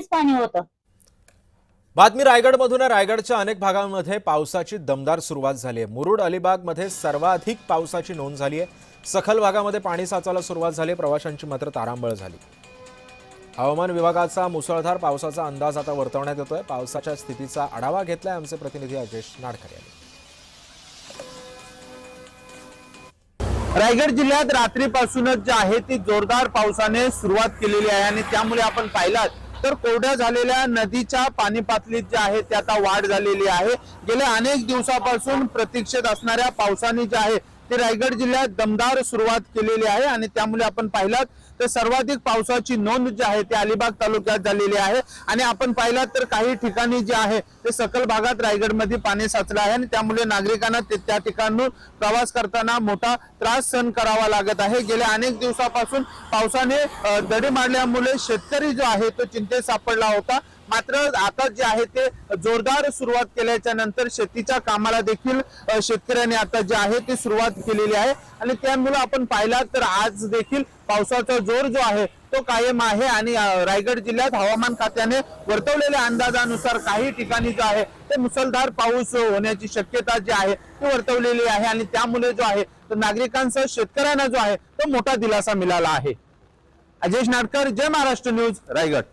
पाणी होतं। बातमी रायगडमधून आहे। रायगडच्या अनेक भागांमध्ये पावसाची दमदार सुरुवात झाली आहे। मुरुड अलिबागमध्ये सर्वाधिक पावसाची नोंद झाली आहे। सखल भागामध्ये पाणी साचायला सुरुवात झाली। प्रवाशांची मात्र तारांबळ झाली। हवामान विभागाचा मुसळधार पावसाचा अंदाज आता वर्तवण्यात येतोय। पावसाच्या स्थितीचा आढावा घेतलाय आमचे प्रतिनिधी अजेश नाडकर यांनी। रायगड जिल्ह्यात रात्रीपासूनच जे आहे ती जोरदार पावसाने सुरुवात केलेली आहे आणि त्यामुळे आपण पाहिलात तर कोरड्या झालेल्या नदीच्या पाणी पातळीत जे आहे ते आता वाढ झालेली आहे। गेल्या अनेक दिवसापासून प्रतीक्षेत असणाऱ्या पावसाने जे आहे ते रायगड जिल्ह्यात दमदार सुरुवात केलेली आहे आणि त्यामुळे आपण पाहिलात तर सर्वाधिक पावसाची नोंद जी आहे ती अलिबाग तालुक्यात झालेली आहे आणि आपण पाहिलात तर काही ठिकाणी जे आहे ते सकल भागात रायगडमध्ये पाणी साचलं आहे आणि त्यामुळे नागरिकांना त्या ठिकाणून प्रवास करताना मोठा त्रास सहन करावा लागत आहे। गेल्या अनेक दिवसापासून पावसाने दडी मारल्यामुळे शेतकरी जो आहे तो चिंतेत सापडला होता। मात्र आता जे आहे ते जोरदार सुरुवात केल्याच्या नंतर शेतीच्या कामाला देखील शेतकऱ्यांनी आता जे आहे ते सुरुवात केलेली आहे आणि त्यामुळे आपण पाहिला तर आज देखील पावसाचा जोर जो आहे तो कायम आहे आणि रायगड जिल्ह्यात हवामान खात्याने वर्तवलेल्या अंदाजानुसार काही ठिकाणी जो आहे ते मुसळधार पाऊस होण्याची शक्यता जी आहे ती वर्तवलेली आहे आणि त्यामुळे जो आहे तो नागरिकांसह शेतकऱ्यांना जो आहे तो मोठा दिलासा मिळाला आहे। अजेश नाडकर, जय महाराष्ट्र न्यूज, रायगड।